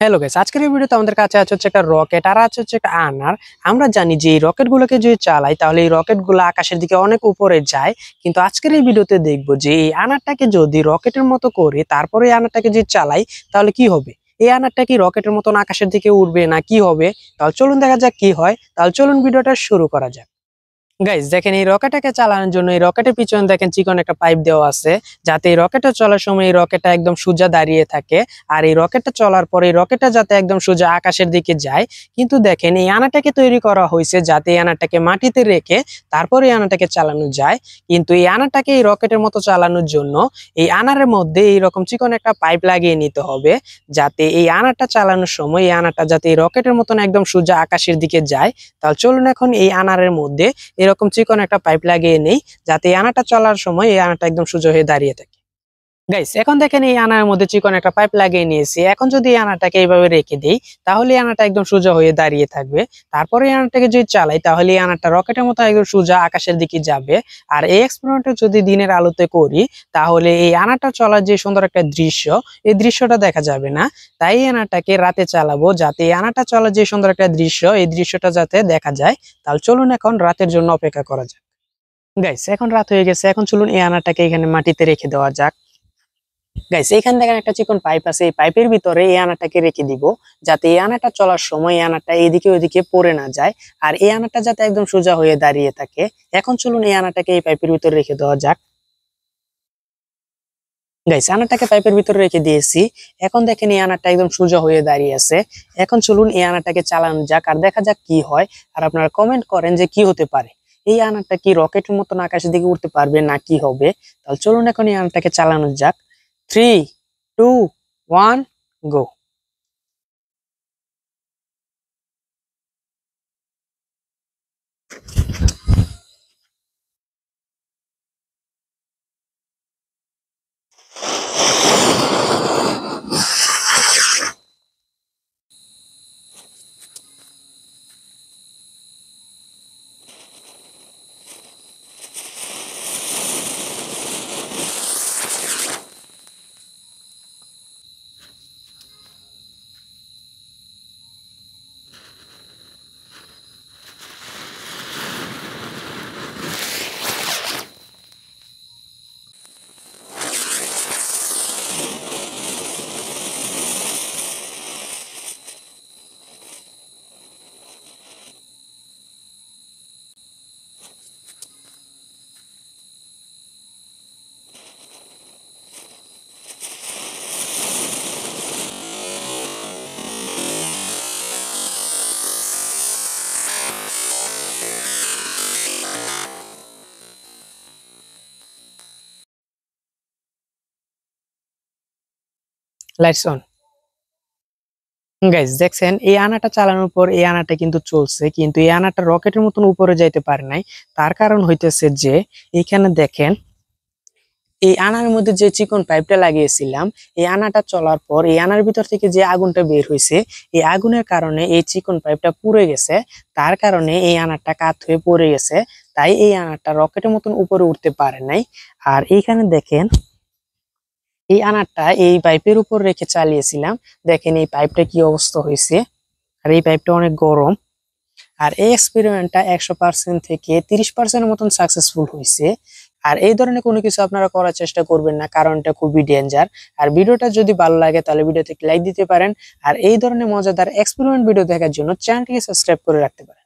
Hello guys, আজকের এই ভিডিওতে আমাদের কাছে আছে হচ্ছে একটা রকেট আর আছে হচ্ছে একটা আনার। আমরা জানি যে এই রকেটগুলোকে যদি চালাই তাহলে এই রকেটগুলো আকাশের দিকে অনেক উপরে যায়। কিন্তু আজকের এই ভিডিওতে দেখবো যে এই আনারটাকে যদি রকেটের মতো করে তারপরে এই আনারটাকে যদি চালাই তাহলে কি হবে। এই আনারটা কি রকেটের মতন আকাশের দিকে উঠবে না কি হবে? তাহলে চলুন দেখা যাক কি হয়। তাহলে চলুন ভিডিওটা শুরু করা যাক। গাইস দেখেন, এই রকেটটাকে চালানোর জন্য এই রকেটের পিছনে দেখেন চিকন একটা পাইপ দেওয়া আছে, যাতে এই রকেটটা চলার সময় এই রকেটটা একদম সোজা দাঁড়িয়ে থাকে। আর এই রকেটটা চলার পরে এই রকেটটা যাতে একদম সোজা আকাশের দিকে যায়। কিন্তু দেখেন, এই আনাটাকে তৈরি করা হয়েছে যাতে এই আনাটাকে মাটিতে রেখে তারপরে এই আনাটাকে চালানো যায়। কিন্তু এই আনাটাকে এই রকেটের মতো চালানোর জন্য এই আনারের মধ্যে এইরকম চিকন একটা পাইপ লাগিয়ে নিতে হবে, যাতে এই আনাটা চালানোর সময় এই আনাটা যাতে এই রকেটের মতন একদম সোজা আকাশের দিকে যায়। তাহলে চলুন এখন এই আনারের মধ্যে এরকম চিকন একটা পাইপ লাগিয়ে নেই, যাতে এই আনাটা চলার সময় এই আনাটা একদম সোজা হয়ে দাঁড়িয়ে থাকে। গাইস এখন দেখেন, এই আনার মধ্যে চিকন একটা পাইপ লাগিয়ে নিয়েছি। এখন যদি এই আনাটাকে এইভাবে রেখে দেই তাহলে এই আনাটা একদম সোজা হয়ে দাঁড়িয়ে থাকবে। তারপরে এই আনাটাকে যদি চালাই তাহলে এই আনাটা রকেটের মতো একদম সোজা আকাশের দিকে যাবে। আর এই এক্সপেরিমেন্টটা যদি দিনের আলোতে করি তাহলে এই আনাটা চলার যে সুন্দর একটা দৃশ্য, এই দৃশ্যটা দেখা যাবে না। তাই এই আনাটাকে রাতে চালাবো, যাতে এই আনাটা চলার যে সুন্দর একটা দৃশ্য, এই দৃশ্যটা যাতে দেখা যায়। তাহলে চলুন এখন রাতের জন্য অপেক্ষা করা যাক। গাইস এখন রাত হয়ে গেছে, এখন চলুন এই আনাটাকে এখানে মাটিতে রেখে দেওয়া যাক। গাইস এইখান দেখেন একটা চিকন পাইপ আছে, এই পাইপের ভিতরে এই আনাটাকে রেখে দিব, যাতে এই আনাটা চলার সময় এই আনাটা এদিকে ওইদিকে পড়ে না যায়। আর এই আনাটা যাতে একদম সোজা হয়ে দাঁড়িয়ে থাকে। এখন চলুন এই আনাটাকে এই পাইপের ভিতরে রেখে দেওয়া যাক। গাইস আনাটাকে পাইপের ভিতরে রেখে দিয়েছি। এখন দেখেন এই আনাটা একদম সোজা হয়ে দাঁড়িয়ে আছে। এখন চলুন এই আনাটাকে চালানো যাক আর দেখা যাক কি হয়। আর আপনারা কমেন্ট করেন যে কি হতে পারে, এই আনাটা কি রকেটের মতন আকাশের দিকে উঠতে পারবে না কি হবে। তাহলে চলুন এখন এই আনাটাকে চালানো যাক। 3, 2, 1, গো। Lights on. গাইস দেখছেন, এই আনাটা চালানোর পর এই আনাটা কিন্তু চলছে, কিন্তু এই আনাটা রকেটের মতন উপরে যাইতে পারে নাই। তার কারণ হইতেছে যে এখানে দেখেন, এই আনার মধ্যে যে চিকন পাইপটা লাগিয়েছিলাম, এই আনাটা চলার পর এই আনার ভিতর থেকে যে আগুনটা বের হয়েছে, এই আগুনের কারণে এই চিকন পাইপটা পুড়ে গেছে। তার কারণে এই আনারটা কাত হয়ে পড়ে গেছে। তাই এই আনারটা রকেটের মতন উপরে উঠতে পারে নাই। আর এইখানে দেখেন, এই আনারটা এই পাইপের উপর রেখে চালিয়েছিলাম। দেখেন এই পাইপটা কি অবস্থা হয়েছে। আর এই পাইপটা অনেক গরম। আর এই এক্সপেরিমেন্টটা 100% থেকে 30% মতন সাকসেসফুল হয়েছে। আর এই ধরনের কোনো কিছু আপনারা করার চেষ্টা করবেন না, কারণ এটা খুবই ডেঞ্জার। আর ভিডিওটা যদি ভালো লাগে তাহলে ভিডিওতে লাইক দিতে পারেন। আর এই ধরনের মজাদার এক্সপেরিমেন্ট ভিডিও দেখার জন্য চ্যানেলটিকে সাবস্ক্রাইব করে রাখতে পারেন।